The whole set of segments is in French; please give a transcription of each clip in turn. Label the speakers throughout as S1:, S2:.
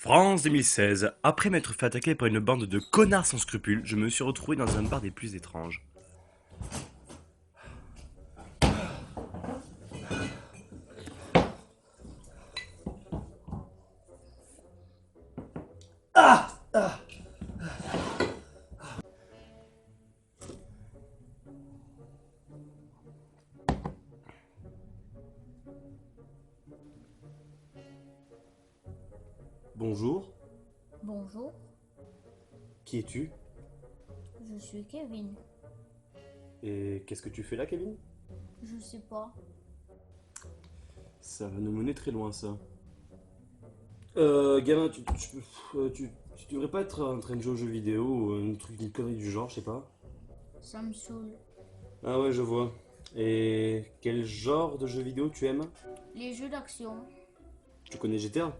S1: France 2016. Après m'être fait attaquer par une bande de connards sans scrupules, je me suis retrouvé dans un bar des plus étranges. Bonjour,
S2: Bonjour,
S1: qui es-tu?
S2: je suis Kevin.
S1: Et qu'est-ce que tu fais là, Kevin?
S2: Je sais pas.
S1: Ça va nous mener très loin, ça. Gamin, tu devrais pas être en train de jouer aux jeux vidéo ou une connerie du genre, je sais pas.
S2: Ça me saoule.
S1: Ah ouais, je vois. Et quel genre de jeux vidéo tu aimes?
S2: Les jeux d'action.
S1: Tu connais GTA?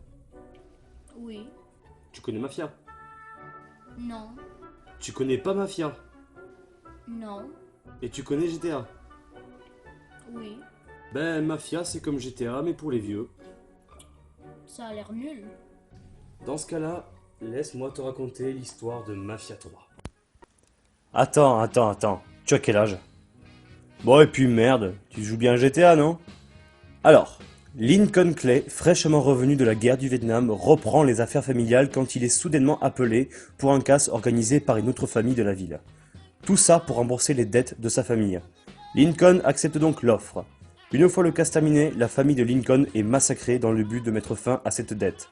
S2: Oui.
S1: Tu connais Mafia?
S2: Non.
S1: Tu connais pas Mafia?
S2: Non.
S1: Et tu connais GTA?
S2: Oui.
S1: Ben, Mafia, c'est comme GTA, mais pour les vieux.
S2: Ça a l'air nul.
S1: Dans ce cas-là, laisse-moi te raconter l'histoire de Mafia 3. Attends. Tu as quel âge? Bon, et puis merde, tu joues bien à GTA, non? Alors, Lincoln Clay, fraîchement revenu de la guerre du Vietnam, reprend les affaires familiales quand il est soudainement appelé pour un casse organisé par une autre famille de la ville. Tout ça pour rembourser les dettes de sa famille. Lincoln accepte donc l'offre. Une fois le casse terminé, la famille de Lincoln est massacrée dans le but de mettre fin à cette dette.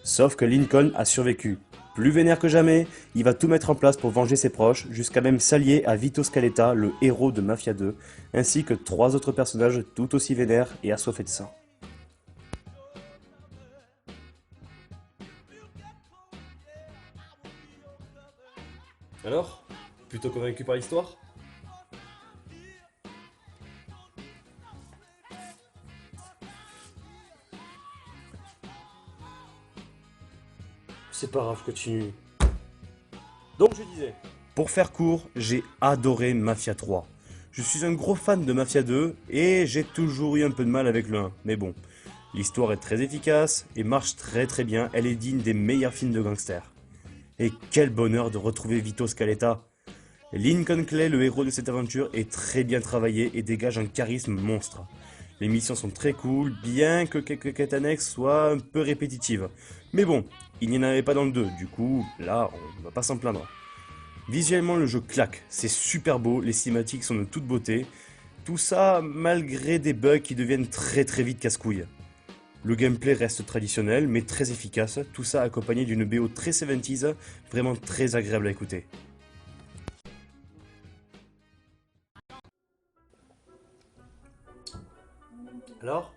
S1: Sauf que Lincoln a survécu. Plus vénère que jamais, il va tout mettre en place pour venger ses proches, jusqu'à même s'allier à Vito Scaletta, le héros de Mafia 2, ainsi que trois autres personnages tout aussi vénères et assoiffés de sang. Alors? Plutôt convaincu par l'histoire? C'est pas grave, continue. Donc je disais. Pour faire court, j'ai adoré Mafia 3. Je suis un gros fan de Mafia 2 et j'ai toujours eu un peu de mal avec le 1. Mais bon, l'histoire est très efficace et marche très bien. Elle est digne des meilleurs films de gangsters. Et quel bonheur de retrouver Vito Scaletta. Lincoln Clay, le héros de cette aventure, est très bien travaillé et dégage un charisme monstre. Les missions sont très cool, bien que quelques quêtes annexes soient un peu répétitives. Mais bon, il n'y en avait pas dans le 2, du coup, là, on va pas s'en plaindre. Visuellement, le jeu claque, c'est super beau, les cinématiques sont de toute beauté. Tout ça malgré des bugs qui deviennent très vite casse-couilles. Le gameplay reste traditionnel, mais très efficace, tout ça accompagné d'une BO très 70s, vraiment très agréable à écouter. Alors?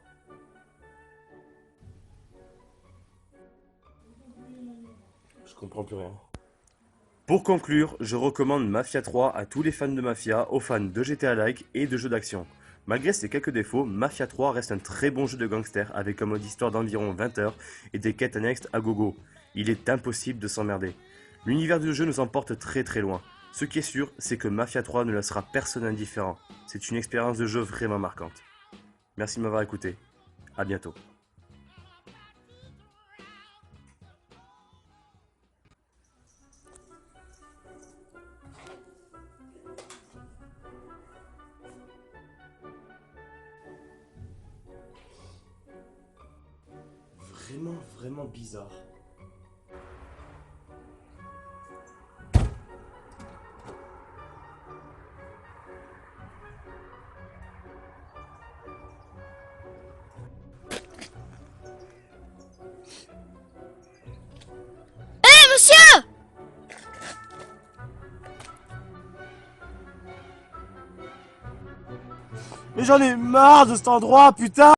S1: Je comprends plus rien. Pour conclure, je recommande Mafia 3 à tous les fans de Mafia, aux fans de GTA-like et de jeux d'action. Malgré ses quelques défauts, Mafia 3 reste un très bon jeu de gangster avec un mode histoire d'environ 20 heures et des quêtes annexes à gogo. Il est impossible de s'emmerder. L'univers du jeu nous emporte très loin. Ce qui est sûr, c'est que Mafia 3 ne laissera personne indifférent. C'est une expérience de jeu vraiment marquante. Merci de m'avoir écouté. À bientôt. Vraiment bizarre.
S2: Monsieur!
S1: Mais j'en ai marre de cet endroit, putain!